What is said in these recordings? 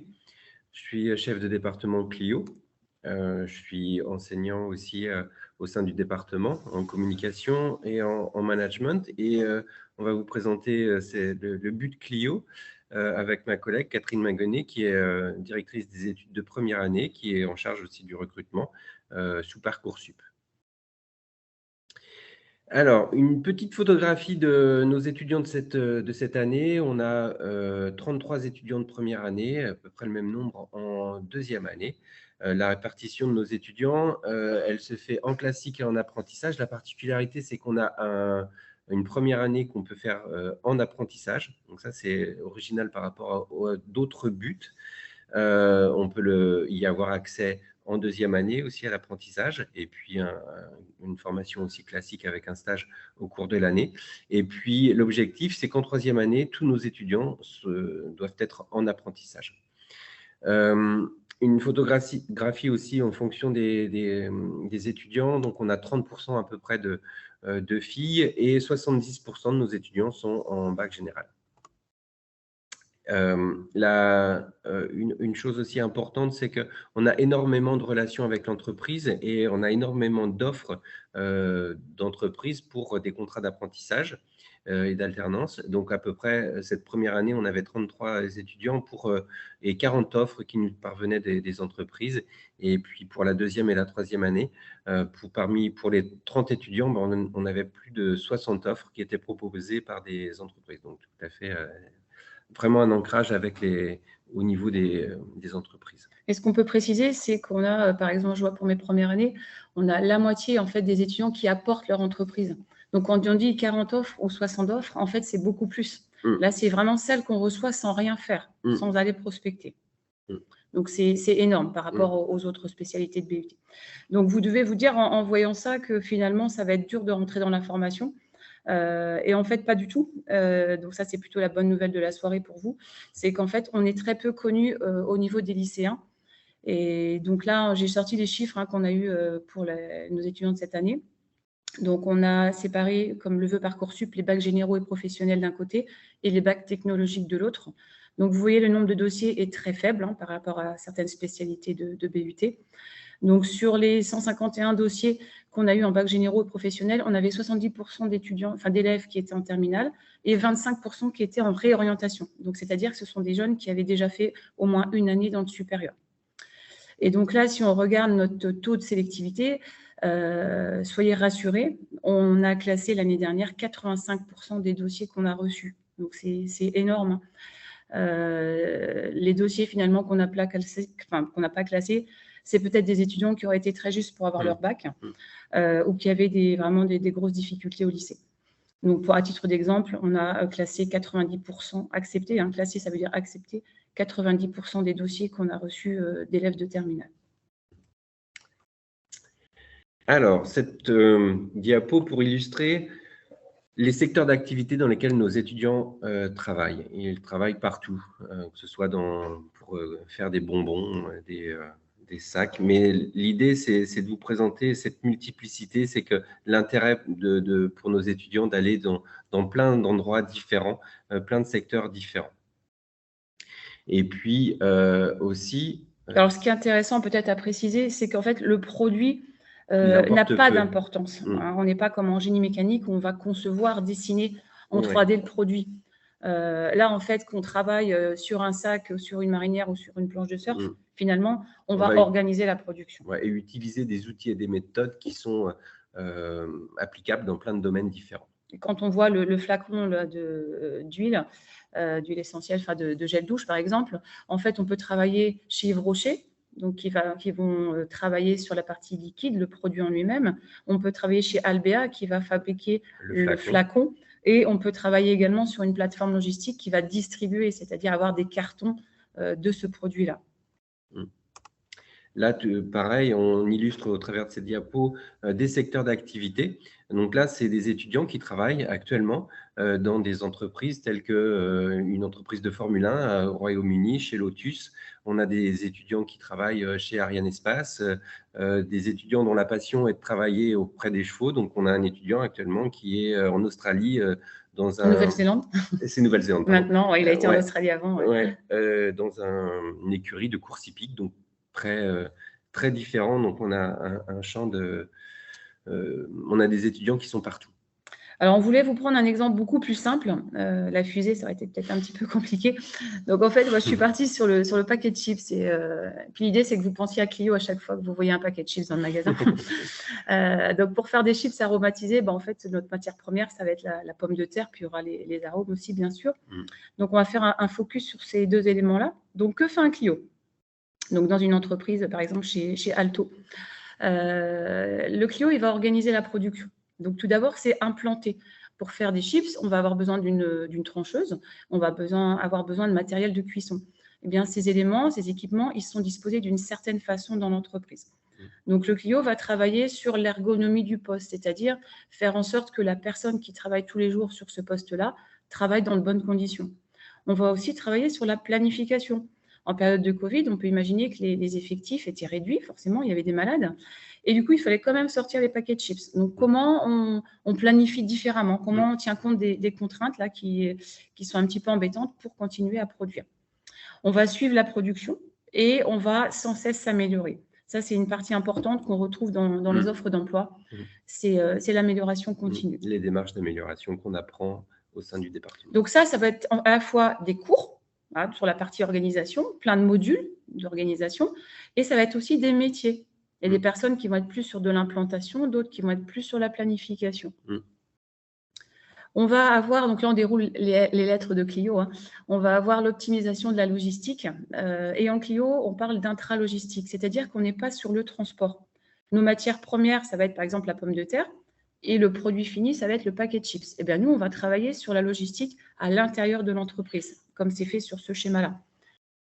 Magonnet. Je suis chef de département Clio. Je suis enseignant aussi au sein du département en communication et en management. Et on va vous présenter le but Clio avec ma collègue Catherine Magonnet, qui est directrice des études de première année, qui est en charge aussi du recrutement sous Parcoursup. Alors, une petite photographie de nos étudiants de cette année. On a 33 étudiants de première année, à peu près le même nombre en deuxième année. La répartition de nos étudiants, elle se fait en classique et en apprentissage. La particularité, c'est qu'on a une première année qu'on peut faire en apprentissage. Donc ça, c'est original par rapport à d'autres buts. On peut y avoir accès en deuxième année aussi à l'apprentissage, et puis une formation aussi classique avec un stage au cours de l'année. Et puis l'objectif, c'est qu'en troisième année, tous nos étudiants doivent être en apprentissage. Une photographie aussi en fonction des étudiants. Donc, on a 30% à peu près de filles et 70% de nos étudiants sont en bac général. Une chose aussi importante, c'est qu'on a énormément de relations avec l'entreprise et on a énormément d'offres d'entreprises pour des contrats d'apprentissage et d'alternance. Donc, à peu près, cette première année, on avait 33 étudiants et 40 offres qui nous parvenaient des entreprises. Et puis, pour la deuxième et la troisième année, pour les 30 étudiants, on avait plus de 60 offres qui étaient proposées par des entreprises. Donc, tout à fait vraiment un ancrage au niveau des entreprises. Et ce qu'on peut préciser, c'est qu'on a, par exemple, je vois pour mes premières années, on a la moitié en fait des étudiants qui apportent leur entreprise. Donc, quand on dit 40 offres ou 60 offres, en fait, c'est beaucoup plus. Là, c'est vraiment celle qu'on reçoit sans rien faire, sans aller prospecter. Donc, c'est énorme par rapport aux autres spécialités de BUT. Donc, vous devez vous dire en voyant ça que finalement, ça va être dur de rentrer dans la formation. Et en fait, pas du tout. Donc ça, c'est plutôt la bonne nouvelle de la soirée pour vous. C'est qu'en fait, on est très peu connu au niveau des lycéens. Et donc là, j'ai sorti les chiffres qu'on a eu pour nos étudiants de cette année. Donc, on a séparé, comme le veut Parcoursup, les bacs généraux et professionnels d'un côté et les bacs technologiques de l'autre. Donc, vous voyez, le nombre de dossiers est très faible par rapport à certaines spécialités de BUT. Donc, sur les 151 dossiers qu'on a eu en bac généraux et professionnels, on avait 70% d'élèves qui étaient en terminale et 25% qui étaient en réorientation. Donc, c'est-à-dire que ce sont des jeunes qui avaient déjà fait au moins une année dans le supérieur. Et donc là, si on regarde notre taux de sélectivité, soyez rassurés, on a classé l'année dernière 85% des dossiers qu'on a reçus. Donc, c'est énorme. Les dossiers finalement qu'on n'a pas classés, c'est peut-être des étudiants qui auraient été très justes pour avoir leur bac ou qui avaient vraiment des grosses difficultés au lycée. Donc, à titre d'exemple, on a classé 90% accepté. Classé, ça veut dire accepté 90% des dossiers qu'on a reçus d'élèves de terminale. Alors, cette diapo pour illustrer les secteurs d'activité dans lesquels nos étudiants travaillent. Ils travaillent partout, que ce soit pour faire des bonbons, des sacs. Mais l'idée, c'est de vous présenter cette multiplicité. C'est que l'intérêt pour nos étudiants d'aller dans plein d'endroits différents, plein de secteurs différents. Et puis aussi… Alors, ce qui est intéressant peut-être à préciser, c'est qu'en fait, le produit n'a pas d'importance. On n'est pas comme en génie mécanique où on va concevoir, dessiner en 3D le produit. Là, en fait, qu'on travaille sur un sac, sur une marinière ou sur une planche de surf, finalement, on va organiser la production. Et utiliser des outils et des méthodes qui sont applicables dans plein de domaines différents. Et quand on voit le flacon d'huile essentielle, de gel douche, par exemple, en fait, on peut travailler chez Yves Rocher, donc qui vont travailler sur la partie liquide, le produit en lui-même. On peut travailler chez Albéa, qui va fabriquer le flacon. Et on peut travailler également sur une plateforme logistique qui va distribuer, c'est-à-dire avoir des cartons de ce produit-là. Là, pareil, on illustre au travers de cette diapo des secteurs d'activité. Donc là, c'est des étudiants qui travaillent actuellement dans des entreprises telles qu'une entreprise de Formule 1 au Royaume-Uni, chez Lotus. On a des étudiants qui travaillent chez Arianespace, des étudiants dont la passion est de travailler auprès des chevaux. Donc, on a un étudiant actuellement qui est en Australie dans En Nouvelle-Zélande. C'est Nouvelle-Zélande. Maintenant, il a été en Australie avant. Dans une écurie de course hippique, donc très différent. Donc, on a un champ de... on a des étudiants qui sont partout. Alors, on voulait vous prendre un exemple beaucoup plus simple. La fusée, ça aurait été peut-être un petit peu compliqué. Donc, en fait, moi, je suis partie sur le paquet de chips. Et puis, l'idée, c'est que vous pensiez à Clio à chaque fois que vous voyez un paquet de chips dans le magasin. Donc, pour faire des chips aromatisés, en fait, notre matière première, ça va être la pomme de terre, puis il y aura les arômes aussi, bien sûr. Donc, on va faire un focus sur ces deux éléments-là. Donc, que fait un Clio? Donc, dans une entreprise, par exemple, chez Alto. Le Clio, il va organiser la production. Donc, tout d'abord, c'est implanté. Pour faire des chips, on va avoir besoin d'une trancheuse, on va avoir besoin de matériel de cuisson. Eh bien, ces éléments, ces équipements, ils sont disposés d'une certaine façon dans l'entreprise. Donc, le Clio va travailler sur l'ergonomie du poste, c'est-à-dire faire en sorte que la personne qui travaille tous les jours sur ce poste-là travaille dans de bonnes conditions. On va aussi travailler sur la planification. En période de Covid, on peut imaginer que les effectifs étaient réduits, forcément, il y avait des malades. Et du coup, il fallait quand même sortir les paquets de chips. Donc, comment on planifie différemment? Comment on tient compte des contraintes là, qui sont un petit peu embêtantes pour continuer à produire? On va suivre la production et on va sans cesse s'améliorer. Ça, c'est une partie importante qu'on retrouve dans les offres d'emploi. C'est l'amélioration continue. Les démarches d'amélioration qu'on apprend au sein du département. Donc ça va être à la fois des cours sur la partie organisation, plein de modules d'organisation, et ça va être aussi des métiers. Il y a des personnes qui vont être plus sur de l'implantation, d'autres qui vont être plus sur la planification. On va avoir, donc là on déroule les lettres de Clio, on va avoir l'optimisation de la logistique. Et en Clio, on parle d'intralogistique, c'est-à-dire qu'on n'est pas sur le transport. Nos matières premières, ça va être par exemple la pomme de terre, et le produit fini, ça va être le paquet de chips. Eh bien, nous, on va travailler sur la logistique à l'intérieur de l'entreprise, comme c'est fait sur ce schéma-là.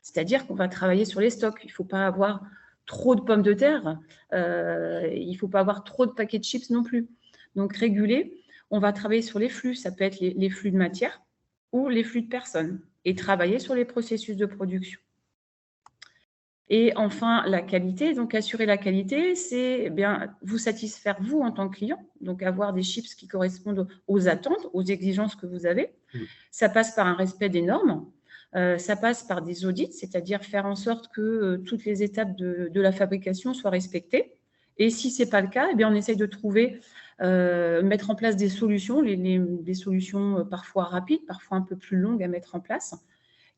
C'est-à-dire qu'on va travailler sur les stocks. Il ne faut pas avoir trop de pommes de terre, il ne faut pas avoir trop de paquets de chips non plus. Donc, réguler, on va travailler sur les flux. Ça peut être les flux de matière ou les flux de personnes et travailler sur les processus de production. Et enfin, la qualité. Donc, assurer la qualité, c'est bien vous satisfaire, vous, en tant que client. Donc, avoir des chips qui correspondent aux attentes, aux exigences que vous avez. Ça passe par un respect des normes. Ça passe par des audits, c'est-à-dire faire en sorte que toutes les étapes de la fabrication soient respectées. Et si ce n'est pas le cas, eh bien, on essaye de trouver, mettre en place des solutions, des solutions parfois rapides, parfois un peu plus longues à mettre en place,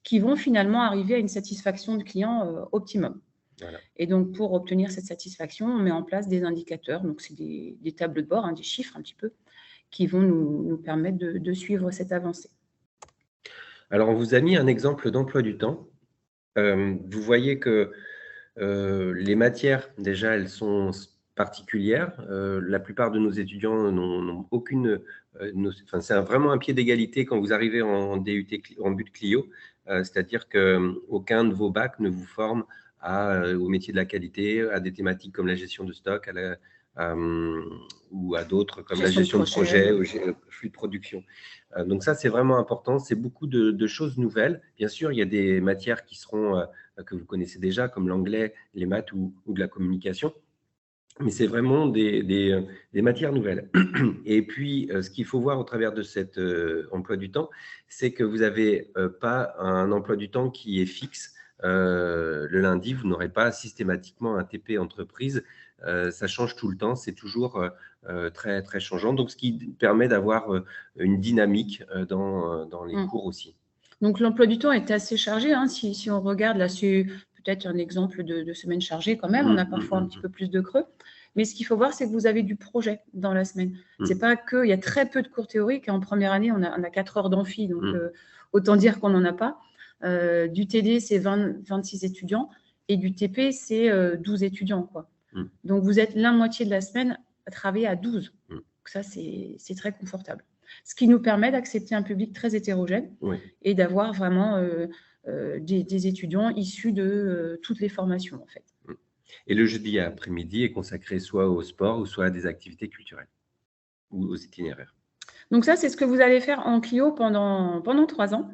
qui vont finalement arriver à une satisfaction de client optimum. Voilà. Et donc, pour obtenir cette satisfaction, on met en place des indicateurs. Donc, c'est des tableaux de bord, des chiffres un petit peu, qui vont nous permettre de suivre cette avancée. Alors, on vous a mis un exemple d'emploi du temps. Vous voyez que les matières, déjà, elles sont particulières. La plupart de nos étudiants n'ont aucune... c'est vraiment un pied d'égalité quand vous arrivez en DUT, en but Clio. C'est-à-dire qu'aucun de vos bacs ne vous forme au métier de la qualité, à des thématiques comme la gestion de stock, ou à d'autres comme la gestion de projet, ou flux de production. Donc ça, c'est vraiment important. C'est beaucoup de choses nouvelles. Bien sûr, il y a des matières qui seront, que vous connaissez déjà, comme l'anglais, les maths ou de la communication. Mais c'est vraiment des matières nouvelles. Et puis, ce qu'il faut voir au travers de cet emploi du temps, c'est que vous n'avez pas un emploi du temps qui est fixe. Le lundi, vous n'aurez pas systématiquement un TP entreprise. Ça change tout le temps, c'est toujours très, très changeant. Donc, ce qui permet d'avoir une dynamique dans les cours aussi. Donc, l'emploi du temps est assez chargé. Si on regarde, là, c'est peut-être un exemple de semaine chargée quand même. On a parfois un petit peu plus de creux. Mais ce qu'il faut voir, c'est que vous avez du projet dans la semaine. C'est pas que, il y a très peu de cours théoriques. En première année, on a 4 heures d'amphi, donc autant dire qu'on n'en a pas. Du TD, c'est 26 étudiants et du TP, c'est 12 étudiants, quoi. Donc, vous êtes la moitié de la semaine à travailler à 12. Donc, ça, c'est très confortable. Ce qui nous permet d'accepter un public très hétérogène et d'avoir vraiment des étudiants issus de toutes les formations, en fait. Et le jeudi après-midi est consacré soit au sport ou soit à des activités culturelles ou aux itinéraires. Donc ça, c'est ce que vous allez faire en Clio pendant 3 ans.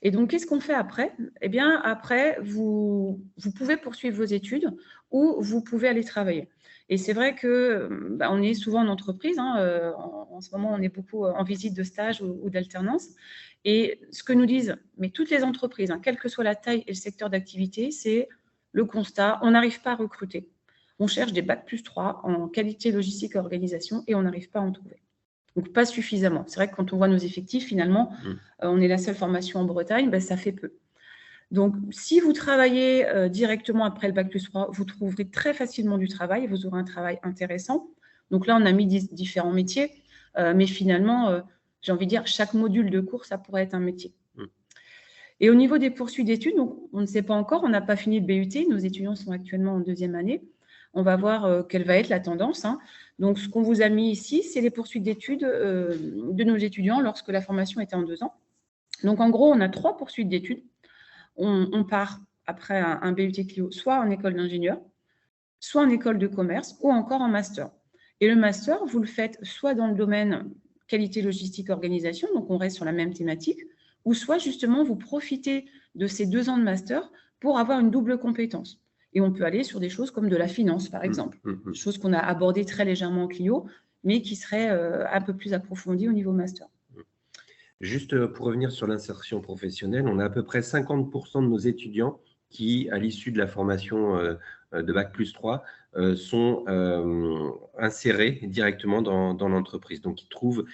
Et donc, qu'est-ce qu'on fait après? Eh bien, après, vous pouvez poursuivre vos études ou vous pouvez aller travailler. Et c'est vrai que on est souvent en entreprise. En ce moment, on est beaucoup en visite de stage ou d'alternance. Et ce que nous disent mais toutes les entreprises, quelle que soit la taille et le secteur d'activité, c'est le constat, on n'arrive pas à recruter. On cherche des Bac+3 en qualité, logistique et organisation et on n'arrive pas à en trouver. Donc, pas suffisamment. C'est vrai que quand on voit nos effectifs, finalement, on est la seule formation en Bretagne, ça fait peu. Donc, si vous travaillez directement après le Bac+3, vous trouverez très facilement du travail, vous aurez un travail intéressant. Donc là, on a mis différents métiers, mais finalement, j'ai envie de dire, chaque module de cours, ça pourrait être un métier. Et au niveau des poursuites d'études, on ne sait pas encore, on n'a pas fini le BUT, nos étudiants sont actuellement en 2e année. On va voir quelle va être la tendance. Donc, ce qu'on vous a mis ici, c'est les poursuites d'études de nos étudiants lorsque la formation était en 2 ans. Donc, en gros, on a 3 poursuites d'études. On part après un BUT Clio, soit en école d'ingénieur, soit en école de commerce, ou encore en master. Et le master, vous le faites soit dans le domaine qualité, logistique, organisation, donc on reste sur la même thématique, ou soit justement, vous profitez de ces 2 ans de master pour avoir une double compétence. Et on peut aller sur des choses comme de la finance, par exemple, chose qu'on a abordée très légèrement en Clio, mais qui serait un peu plus approfondie au niveau master. Juste pour revenir sur l'insertion professionnelle, on a à peu près 50% de nos étudiants qui, à l'issue de la formation de Bac+3, sont insérés directement dans l'entreprise. Donc, ils trouvent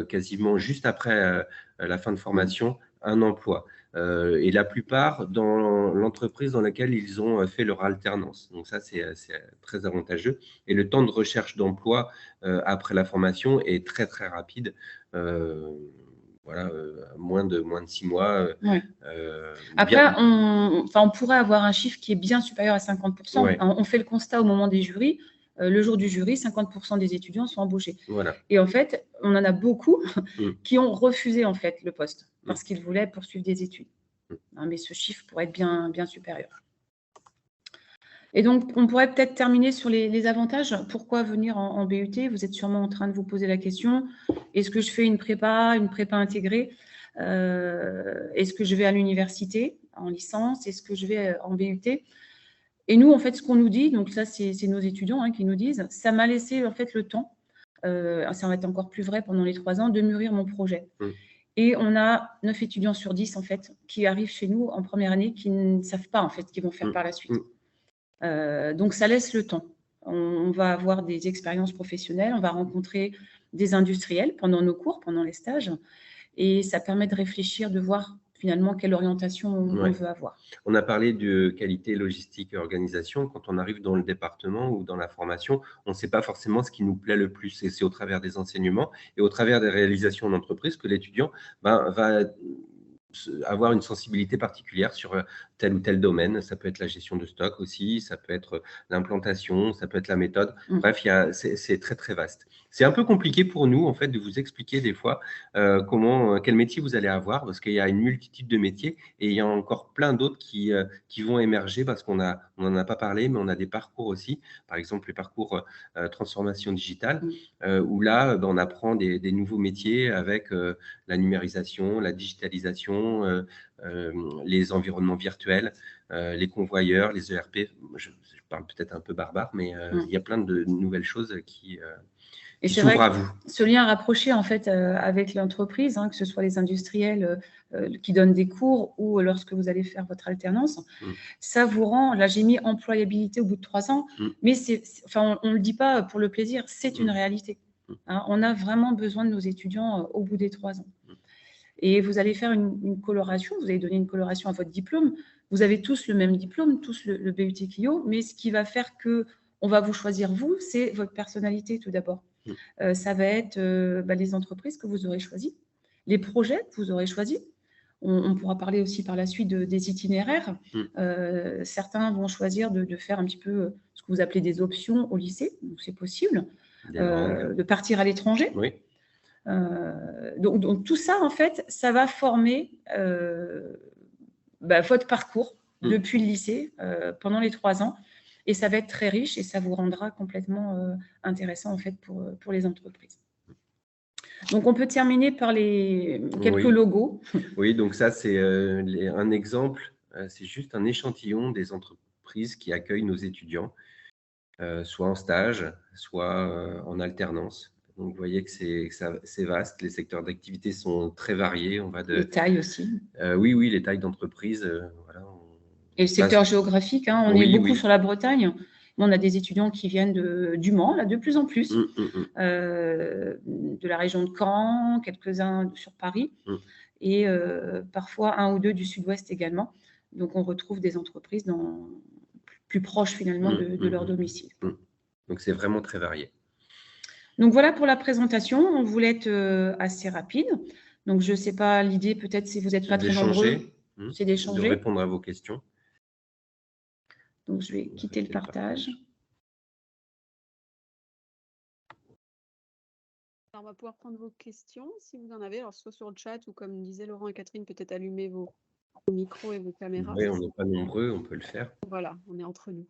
quasiment juste après la fin de formation un emploi. Et la plupart dans l'entreprise dans laquelle ils ont fait leur alternance. Donc ça, c'est très avantageux. Et le temps de recherche d'emploi après la formation est très, très rapide. Voilà, moins de 6 mois. Ouais. Après, on pourrait avoir un chiffre qui est bien supérieur à 50%. Ouais. On fait le constat au moment des jurys. Le jour du jury, 50% des étudiants sont embauchés. Voilà. Et en fait, on en a beaucoup qui ont refusé en fait le poste parce qu'ils voulaient poursuivre des études. Mais ce chiffre pourrait être bien, bien supérieur. Et donc, on pourrait peut-être terminer sur les avantages. Pourquoi venir en BUT? Vous êtes sûrement en train de vous poser la question. Est-ce que je fais une prépa intégrée? Est-ce que je vais à l'université en licence? Est-ce que je vais en BUT? Et nous, en fait, ce qu'on nous dit, donc ça, c'est nos étudiants qui nous disent, ça m'a laissé en fait le temps, ça va être encore plus vrai pendant les 3 ans, de mûrir mon projet. Et on a 9 étudiants sur 10, en fait, qui arrivent chez nous en première année, qui ne savent pas, en fait, ce qu'ils vont faire par la suite. Donc, ça laisse le temps. On va avoir des expériences professionnelles, on va rencontrer des industriels pendant nos cours, pendant les stages, et ça permet de réfléchir, de voir finalement quelle orientation on veut avoir. On a parlé de qualité, logistique et organisation. Quand on arrive dans le département ou dans la formation, on ne sait pas forcément ce qui nous plaît le plus. Et c'est au travers des enseignements et au travers des réalisations en entreprise que l'étudiant va avoir une sensibilité particulière sur tel ou tel domaine. Ça peut être la gestion de stock aussi, ça peut être l'implantation, ça peut être la méthode. Bref, c'est très, très vaste. C'est un peu compliqué pour nous, en fait, de vous expliquer des fois quel métier vous allez avoir, parce qu'il y a une multitude de métiers et il y a encore plein d'autres qui vont émerger parce qu'on n'en a pas parlé, mais on a des parcours aussi. Par exemple, les parcours transformation digitale, où là, on apprend des nouveaux métiers avec la numérisation, la digitalisation, les environnements virtuels, les convoyeurs, les ERP. Je parle peut-être un peu barbare, mais il y a plein de nouvelles choses qui s'ouvrent à vous. Ce lien rapproché en fait avec l'entreprise, que ce soit les industriels qui donnent des cours ou lorsque vous allez faire votre alternance, ça vous rend, là j'ai mis employabilité au bout de 3 ans, mais on ne le dit pas pour le plaisir, c'est une réalité. On a vraiment besoin de nos étudiants au bout des 3 ans. Et vous allez faire une coloration, vous allez donner une coloration à votre diplôme. Vous avez tous le même diplôme, tous le BUT Clio, mais ce qui va faire qu'on va vous choisir, vous, c'est votre personnalité tout d'abord. Ça va être les entreprises que vous aurez choisies, les projets que vous aurez choisis. On pourra parler aussi par la suite des itinéraires. Certains vont choisir de faire un petit peu ce que vous appelez des options au lycée, donc c'est possible, de partir à l'étranger. Oui. Donc tout ça, en fait, ça va former votre parcours depuis le lycée pendant les 3 ans. Et ça va être très riche et ça vous rendra complètement intéressant, en fait, pour les entreprises. Donc, on peut terminer par quelques logos. Oui, donc ça, c'est un exemple. C'est juste un échantillon des entreprises qui accueillent nos étudiants, soit en stage, soit en alternance. Donc, vous voyez que c'est vaste. Les secteurs d'activité sont très variés. Les tailles aussi. Oui, les tailles d'entreprise. Voilà, et le secteur géographique, hein, on est beaucoup sur la Bretagne. On a des étudiants qui viennent du Mans, là, de plus en plus, de la région de Caen, quelques-uns sur Paris, et parfois un ou deux du sud-ouest également. Donc, on retrouve des entreprises plus proches finalement de leur domicile. Donc, c'est vraiment très varié. Donc, voilà pour la présentation. On voulait être assez rapide. Donc, je ne sais pas, l'idée peut-être, si vous n'êtes pas très nombreux, c'est d'échanger. De répondre à vos questions. Donc, je vais quitter le partage. Alors, on va pouvoir prendre vos questions si vous en avez, alors soit sur le chat ou comme disaient Laurent et Catherine, peut-être allumer vos micros et vos caméras. Oui, on n'est pas nombreux, on peut le faire. Voilà, on est entre nous.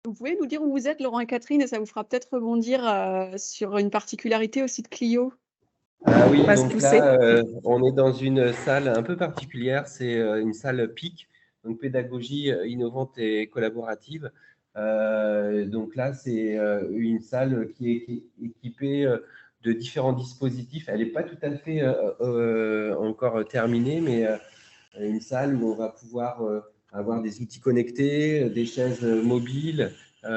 Vous pouvez nous dire où vous êtes, Laurent et Catherine, et ça vous fera peut-être rebondir sur une particularité aussi de Clio. Ah oui, donc là, on est dans une salle un peu particulière, c'est une salle PIC, donc pédagogie innovante et collaborative. Donc là, c'est une salle qui est équipée de différents dispositifs. Elle n'est pas tout à fait encore terminée, mais une salle où on va pouvoir avoir des outils connectés, des chaises mobiles. Il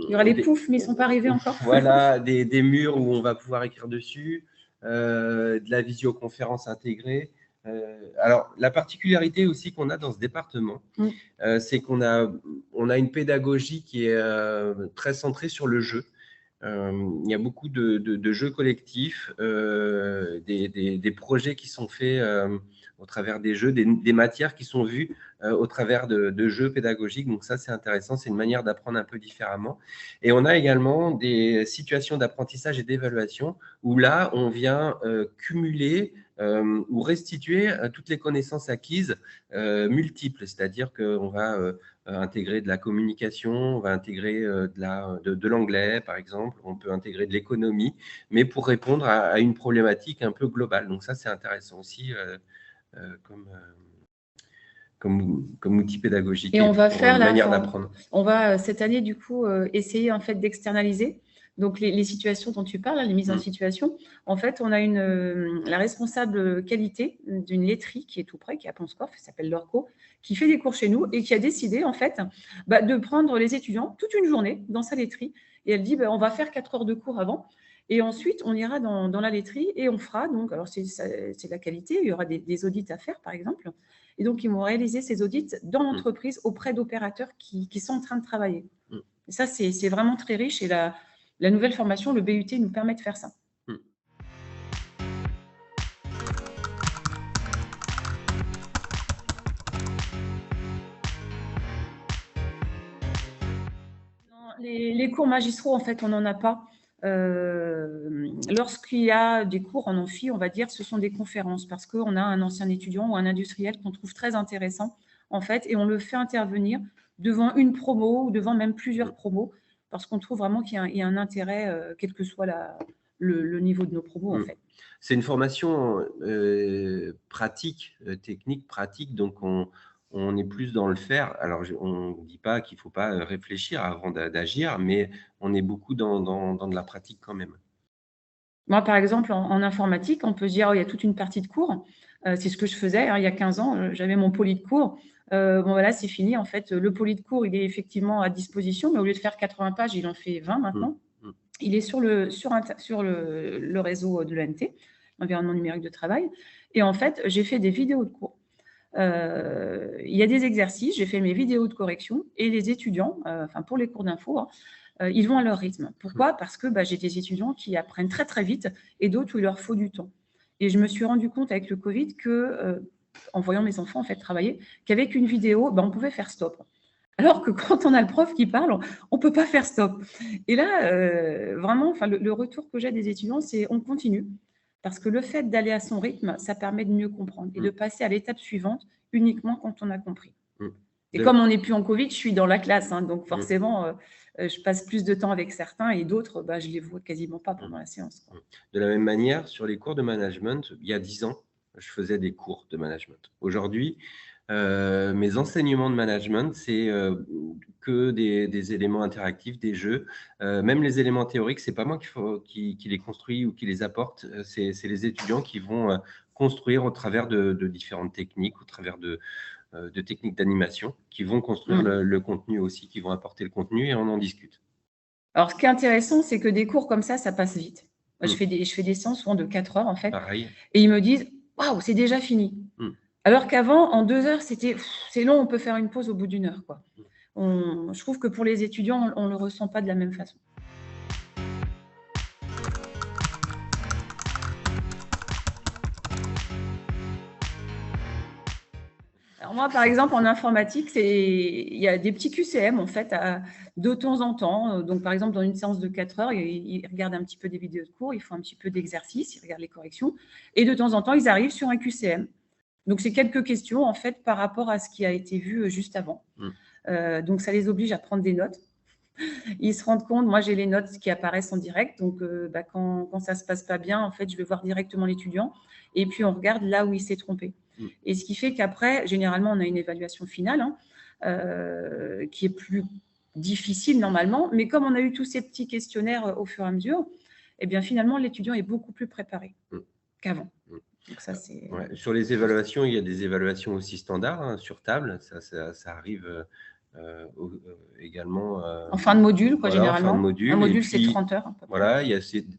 y aura les poufs, mais ils ne sont pas arrivés encore. Voilà, des murs où on va pouvoir écrire dessus, de la visioconférence intégrée. Alors, la particularité aussi qu'on a dans ce département, c'est qu'on a une pédagogie qui est très centrée sur le jeu. Il y a beaucoup de jeux collectifs, des projets qui sont faits au travers des jeux, des matières qui sont vues au travers de jeux pédagogiques. Donc ça, c'est intéressant, c'est une manière d'apprendre un peu différemment. Et on a également des situations d'apprentissage et d'évaluation où là, on vient cumuler ou restituer toutes les connaissances acquises multiples, c'est-à-dire qu'on va intégrer de la communication, on va intégrer de l'anglais, par exemple, on peut intégrer de l'économie, mais pour répondre à une problématique un peu globale. Donc ça, c'est intéressant aussi comme outil pédagogique et on va faire manière d'apprendre. On va cette année, du coup, essayer en fait d'externaliser. Donc, les situations dont tu parles, les mises en situation, en fait, on a la responsable qualité d'une laiterie qui est tout près, qui est à Ponscorf, qui s'appelle Lorco, qui fait des cours chez nous et qui a décidé, en fait, de prendre les étudiants toute une journée dans sa laiterie. Et elle dit, on va faire 4 heures de cours avant. Et ensuite, on ira dans la laiterie et on fera, donc, alors c'est la qualité, il y aura des audits à faire, par exemple. Et donc, ils vont réaliser ces audits dans l'entreprise auprès d'opérateurs qui sont en train de travailler. Et ça, c'est vraiment très riche et la nouvelle formation, le BUT, nous permet de faire ça. Les cours magistraux, en fait, on n'en a pas. Lorsqu'il y a des cours en amphi, on va dire, ce sont des conférences parce qu'on a un ancien étudiant ou un industriel qu'on trouve très intéressant, en fait, et on le fait intervenir devant une promo ou devant même plusieurs promos parce qu'on trouve vraiment qu'il y a un intérêt, quel que soit le niveau de nos promos, en fait. C'est une formation pratique, technique, pratique, donc on est plus dans le faire. Alors, on ne dit pas qu'il ne faut pas réfléchir avant d'agir, mais on est beaucoup dans de la pratique quand même. Moi, par exemple, en informatique, on peut se dire, il y a toute une partie de cours. C'est ce que je faisais il y a 15 ans. J'avais mon poly de cours. Voilà, c'est fini. En fait, le poly de cours, il est effectivement à disposition, mais au lieu de faire 80 pages, il en fait 20 maintenant. Il est sur le réseau de l'ENT, l'environnement numérique de travail. Et en fait, j'ai fait des vidéos de cours. Il y a des exercices, j'ai fait mes vidéos de correction et les étudiants, pour les cours d'info, ils vont à leur rythme. Pourquoi ? Parce que j'ai des étudiants qui apprennent très, très vite et d'autres où il leur faut du temps. Et je me suis rendu compte avec le Covid que, en voyant mes enfants en fait travailler, qu'avec une vidéo, on pouvait faire stop. Alors que quand on a le prof qui parle, on ne peut pas faire stop. Et là, vraiment, le retour que j'ai des étudiants, c'est on continue. Parce que le fait d'aller à son rythme, ça permet de mieux comprendre et de passer à l'étape suivante uniquement quand on a compris. Et comme on n'est plus en Covid, je suis dans la classe, donc forcément, je passe plus de temps avec certains et d'autres, je ne les vois quasiment pas pendant la séance, quoi. De la même manière, sur les cours de management, il y a 10 ans, je faisais des cours de management. Aujourd'hui, mes enseignements de management, c'est que des éléments interactifs, des jeux. Même les éléments théoriques, ce n'est pas moi qui les construis ou qui les apporte, c'est les étudiants qui vont construire au travers de différentes techniques, au travers de techniques d'animation, qui vont construire le contenu aussi, qui vont apporter le contenu et on en discute. Alors, ce qui est intéressant, c'est que des cours comme ça passe vite. Je fais des séances souvent de 4 heures, en fait. Pareil. Et ils me disent « Waouh, c'est déjà fini !» Alors qu'avant, en 2 heures, c'est long, on peut faire une pause au bout d'1 heure, quoi. Je trouve que pour les étudiants, on ne le ressent pas de la même façon. Alors moi, par exemple, en informatique, il y a des petits QCM, en fait, de temps en temps. Donc, par exemple, dans une séance de 4 heures, ils regardent un petit peu des vidéos de cours, ils font un petit peu d'exercice, ils regardent les corrections. Et de temps en temps, ils arrivent sur un QCM. Donc, c'est quelques questions, en fait, par rapport à ce qui a été vu juste avant. Donc, ça les oblige à prendre des notes. Ils se rendent compte, moi, j'ai les notes qui apparaissent en direct. Donc, quand ça ne se passe pas bien, en fait, je vais voir directement l'étudiant. Et puis, on regarde là où il s'est trompé. Et ce qui fait qu'après, généralement, on a une évaluation finale qui est plus difficile normalement. Mais comme on a eu tous ces petits questionnaires au fur et à mesure, eh bien, finalement, l'étudiant est beaucoup plus préparé qu'avant. Donc ça, ouais. Sur les évaluations, il y a des évaluations aussi standards sur table. Ça arrive également. En fin de module, quoi, voilà, généralement. En fin de module. Un module, c'est 30 heures. Voilà,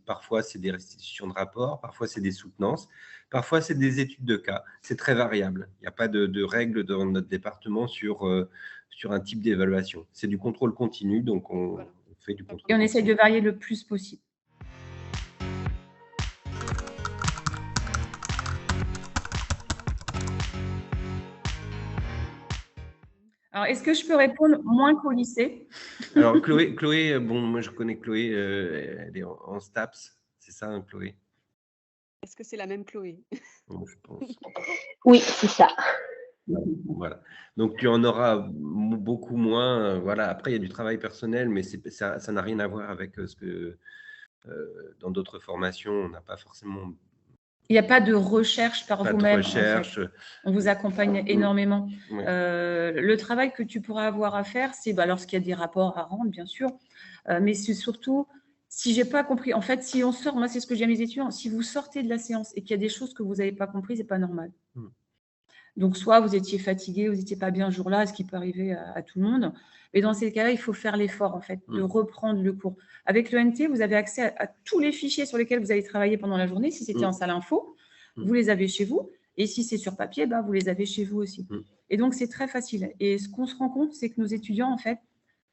parfois, c'est des restitutions de rapports, parfois, c'est des soutenances, parfois, c'est des études de cas. C'est très variable. Il n'y a pas de règles dans notre département sur un type d'évaluation. C'est du contrôle continu, donc on fait du contrôle. Et on essaye de varier le plus possible. Alors, est-ce que je peux répondre moins qu'au lycée? Alors, Chloé, bon, moi, je connais Chloé, elle est en STAPS, c'est ça, hein, Chloé? Est-ce que c'est la même Chloé? Bon, je pense. Oui, c'est ça. Voilà. Donc, tu en auras beaucoup moins. Voilà. Après, il y a du travail personnel, mais ça n'a rien à voir avec ce que dans d'autres formations, on n'a pas forcément. Il n'y a pas de recherche par vous-même. En fait. On vous accompagne énormément. Oui. Le travail que tu pourras avoir à faire, c'est lorsqu'il y a des rapports à rendre, bien sûr, mais c'est surtout, si je n'ai pas compris, en fait, si on sort, moi, c'est ce que j'ai à mes étudiants, si vous sortez de la séance et qu'il y a des choses que vous n'avez pas comprises, ce n'est pas normal. Donc, soit vous étiez fatigué, vous n'étiez pas bien ce jour-là, ce qui peut arriver à tout le monde. Mais dans ces cas-là, il faut faire l'effort, en fait, de reprendre le cours. Avec l'ENT, vous avez accès à tous les fichiers sur lesquels vous allez travailler pendant la journée. Si c'était en salle info, vous les avez chez vous. Et si c'est sur papier, vous les avez chez vous aussi. Et donc, c'est très facile. Et ce qu'on se rend compte, c'est que nos étudiants, en fait,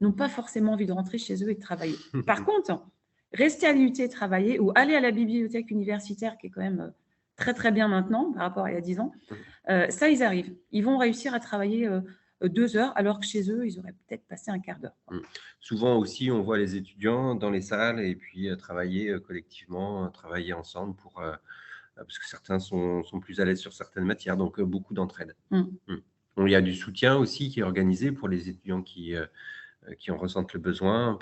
n'ont pas forcément envie de rentrer chez eux et de travailler. Par contre, rester à l'IUT et travailler ou aller à la bibliothèque universitaire, qui est quand même très, très bien maintenant par rapport à il y a 10 ans, ça, ils arrivent. Ils vont réussir à travailler 2 heures, alors que chez eux, ils auraient peut-être passé un quart d'heure. Souvent aussi, on voit les étudiants dans les salles et puis travailler collectivement, travailler ensemble parce que certains sont plus à l'aise sur certaines matières, donc beaucoup d'entraide. Il y a du soutien aussi qui est organisé pour les étudiants qui en ressentent le besoin.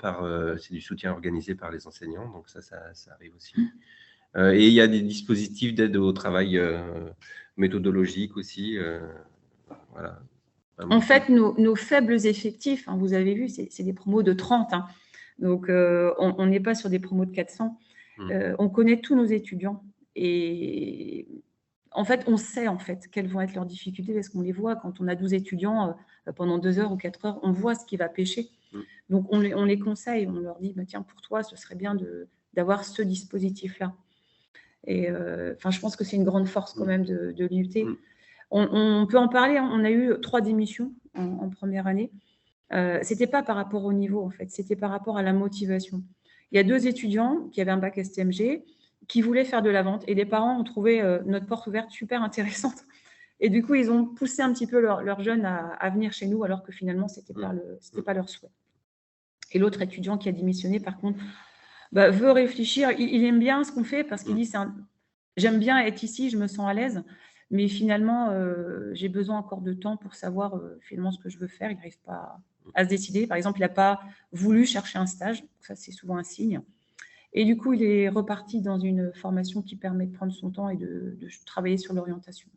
C'est du soutien organisé par les enseignants, donc ça arrive aussi. Et il y a des dispositifs d'aide au travail méthodologique aussi. Voilà. En fait, nos faibles effectifs, vous avez vu, c'est des promos de 30. Donc, on n'est pas sur des promos de 400. On connaît tous nos étudiants. Et en fait, on sait quelles vont être leurs difficultés parce qu'on les voit. Quand on a 12 étudiants, pendant 2 heures ou 4 heures, on voit ce qui va pêcher. Donc, on les conseille. On leur dit, tiens, pour toi, ce serait bien d'avoir ce dispositif-là. Et je pense que c'est une grande force quand même de l'IUT. On peut en parler. On a eu 3 démissions en première année. Ce n'était pas par rapport au niveau, en fait. C'était par rapport à la motivation. Il y a 2 étudiants qui avaient un bac STMG qui voulaient faire de la vente. Et les parents ont trouvé notre porte ouverte super intéressante. Et du coup, ils ont poussé un petit peu leurs jeunes à venir chez nous, alors que finalement, ce n'était pas leur souhait. Et l'autre étudiant qui a démissionné, par contre, veut réfléchir. Il aime bien ce qu'on fait parce qu'il dit, j'aime bien être ici, je me sens à l'aise. Mais finalement, j'ai besoin encore de temps pour savoir finalement ce que je veux faire. Il n'arrive pas à se décider. Par exemple, il n'a pas voulu chercher un stage. Ça, c'est souvent un signe. Et du coup, il est reparti dans une formation qui permet de prendre son temps et de travailler sur l'orientation.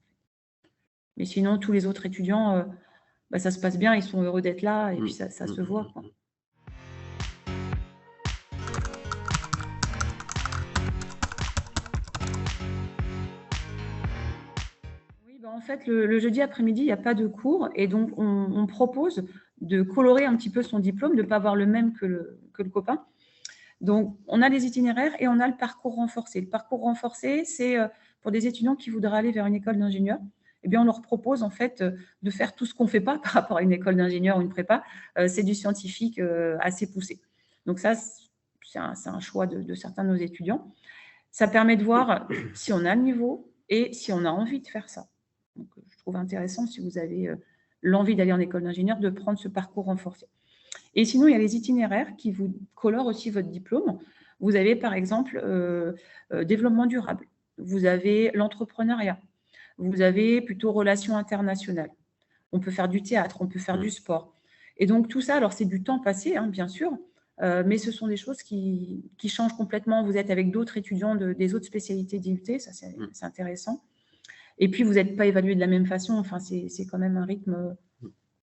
Mais sinon, tous les autres étudiants, ça se passe bien, ils sont heureux d'être là, et puis ça se voit, quoi. Oui, en fait, le jeudi après-midi, il n'y a pas de cours, et donc on propose de colorer un petit peu son diplôme, de ne pas avoir le même que le copain. Donc, on a les itinéraires et on a le parcours renforcé. Le parcours renforcé, c'est pour des étudiants qui voudraient aller vers une école d'ingénieur. Eh bien, on leur propose en fait de faire tout ce qu'on ne fait pas par rapport à une école d'ingénieur ou une prépa. C'est du scientifique assez poussé. Donc ça, c'est un choix de certains de nos étudiants. Ça permet de voir si on a le niveau et si on a envie de faire ça. Donc, je trouve intéressant, si vous avez l'envie d'aller en école d'ingénieur, de prendre ce parcours renforcé. Et sinon, il y a les itinéraires qui vous colorent aussi votre diplôme. Vous avez par exemple développement durable, vous avez l'entrepreneuriat, vous avez plutôt relations internationales. On peut faire du théâtre, on peut faire du sport. Et donc tout ça, alors c'est du temps passé, hein, bien sûr, mais ce sont des choses qui changent complètement. Vous êtes avec d'autres étudiants des autres spécialités d'IUT, ça c'est intéressant. Et puis vous n'êtes pas évalué de la même façon, enfin c'est quand même un rythme...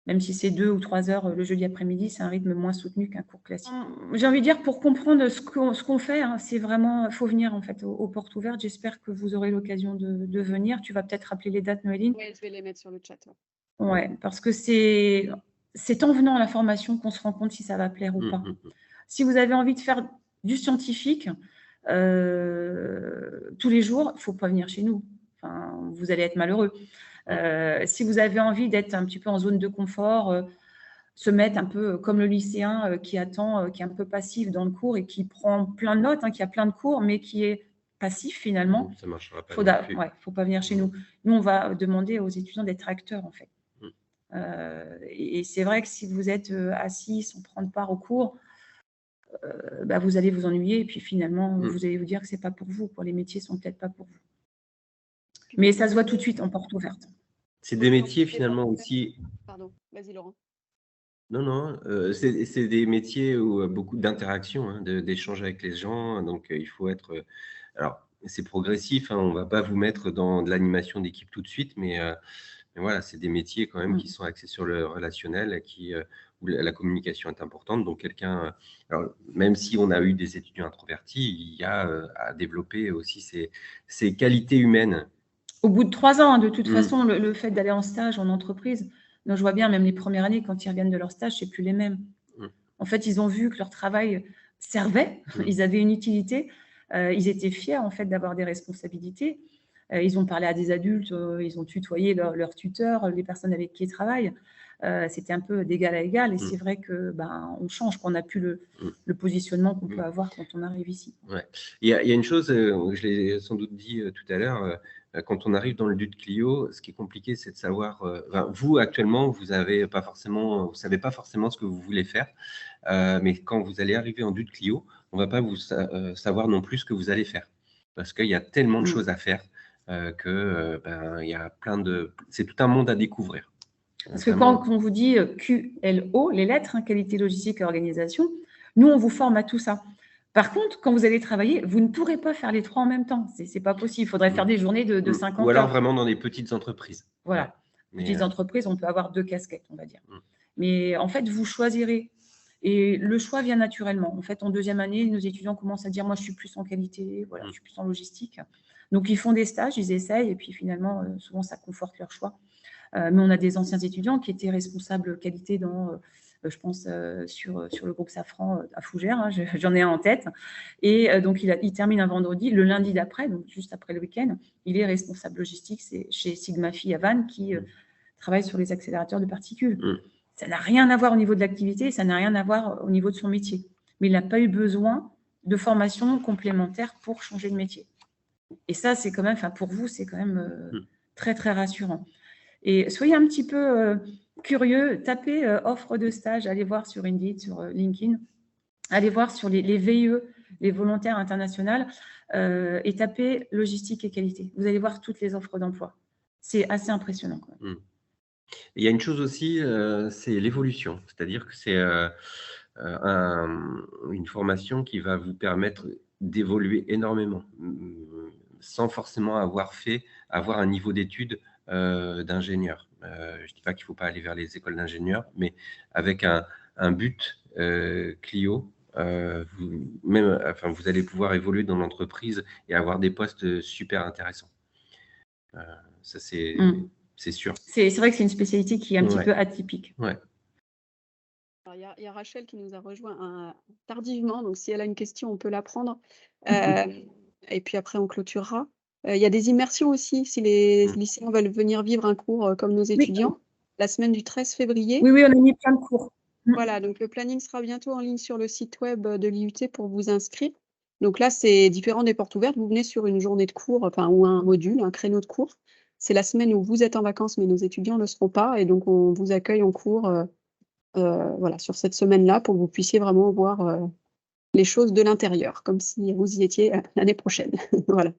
Même si c'est 2 ou 3 heures le jeudi après-midi, c'est un rythme moins soutenu qu'un cours classique. J'ai envie de dire, pour comprendre ce qu'on fait, hein, c'est vraiment, il faut venir en fait aux portes ouvertes. J'espère que vous aurez l'occasion de venir. Tu vas peut-être rappeler les dates, Noéline. Oui, je vais les mettre sur le chat. Ouais, parce que c'est en venant à la formation qu'on se rend compte si ça va plaire ou pas. Si vous avez envie de faire du scientifique tous les jours, il ne faut pas venir chez nous. Enfin, vous allez être malheureux. Si vous avez envie d'être un petit peu en zone de confort, se mettre un peu comme le lycéen qui attend, qui est un peu passif dans le cours et qui prend plein de notes, hein, qui a plein de cours, mais qui est passif finalement, ça marchera pas. Faut pas venir chez nous. Nous, on va demander aux étudiants d'être acteurs en fait. Et c'est vrai que si vous êtes assis sans prendre part au cours, vous allez vous ennuyer et puis finalement, vous allez vous dire que c'est pas pour vous. Les métiers sont peut-être pas pour vous. Mais ça se voit tout de suite en porte ouverte. C'est des métiers finalement aussi. Pardon, vas-y Laurent. Non, c'est des métiers où beaucoup d'interactions, hein, d'échanges avec les gens. Donc, il faut être. Alors, c'est progressif, hein, on ne va pas vous mettre dans de l'animation d'équipe tout de suite, mais voilà, c'est des métiers quand même qui sont axés sur le relationnel, où la communication est importante. Donc, même si on a eu des étudiants introvertis, il y a à développer aussi ces qualités humaines. Au bout de 3 ans, hein, de toute façon, le fait d'aller en stage en entreprise, je vois bien, même les premières années, quand ils reviennent de leur stage, c'est plus les mêmes. En fait, ils ont vu que leur travail servait, ils avaient une utilité, ils étaient fiers en fait d'avoir des responsabilités. Ils ont parlé à des adultes, ils ont tutoyé leurs tuteurs, les personnes avec qui ils travaillent. C'était un peu d'égal à égal, et c'est vrai que on change, qu'on n'a plus le positionnement qu'on peut avoir quand on arrive ici. Ouais. Il y a une chose, je l'ai sans doute dit tout à l'heure, quand on arrive dans le DUT Clio, ce qui est compliqué, c'est de savoir. Vous actuellement, vous savez pas forcément ce que vous voulez faire, mais quand vous allez arriver en DUT Clio, on va pas vous savoir non plus ce que vous allez faire, parce qu'il y a tellement de choses à faire que il y a c'est tout un monde à découvrir. Parce que quand on vous dit QLO, les lettres, qualité, logistique et organisation, nous, on vous forme à tout ça. Par contre, quand vous allez travailler, vous ne pourrez pas faire les 3 en même temps. Ce n'est pas possible. Il faudrait faire des journées de 50 heures. Ou alors vraiment dans des petites entreprises. Voilà. Ouais. Petites entreprises, on peut avoir 2 casquettes, on va dire. Mais en fait, vous choisirez. Et le choix vient naturellement. En fait, en 2e année, nos étudiants commencent à dire « moi, je suis plus en qualité, voilà, je suis plus en logistique ». Donc, ils font des stages, ils essayent, et puis finalement, souvent, ça conforte leur choix. Mais on a des anciens étudiants qui étaient responsables qualité dans, je pense, sur le groupe Safran à Fougères, hein, j'en ai un en tête. Et donc, il termine un vendredi. Le lundi d'après, donc juste après le week-end, il est responsable logistique. C'est chez Sigma Phi à Vannes qui travaille sur les accélérateurs de particules. Ça n'a rien à voir au niveau de l'activité, ça n'a rien à voir au niveau de son métier. Mais il n'a pas eu besoin de formation complémentaire pour changer de métier. Et ça, c'est quand même, pour vous, c'est quand même très, très rassurant. Et soyez un petit peu curieux, tapez offre de stage, allez voir sur Indeed, sur LinkedIn, allez voir sur les VIE, les volontaires internationales, et tapez logistique et qualité. Vous allez voir toutes les offres d'emploi. c'est assez impressionnant, quoi. Il y a une chose aussi, c'est l'évolution. C'est-à-dire que c'est une formation qui va vous permettre d'évoluer énormément, sans forcément avoir un niveau d'études d'ingénieur. Je ne dis pas qu'il ne faut pas aller vers les écoles d'ingénieurs, mais avec un but Clio, vous allez pouvoir évoluer dans l'entreprise et avoir des postes super intéressants. Ça, c'est sûr. C'est vrai que c'est une spécialité qui est un petit peu atypique. Ouais. Il y a Rachel qui nous a rejoint tardivement, donc si elle a une question, on peut la prendre. Et puis après, on clôturera. Il y a des immersions aussi, si les lycéens veulent venir vivre un cours comme nos étudiants, la semaine du 13 février. Oui, on a mis plein de cours. Voilà, donc le planning sera bientôt en ligne sur le site web de l'IUT pour vous inscrire. Donc là, c'est différent des portes ouvertes. Vous venez sur une journée de cours, ou un module, un créneau de cours. C'est la semaine où vous êtes en vacances, mais nos étudiants ne seront pas. Et donc, on vous accueille en cours sur cette semaine-là pour que vous puissiez vraiment voir les choses de l'intérieur, comme si vous y étiez l'année prochaine. Voilà.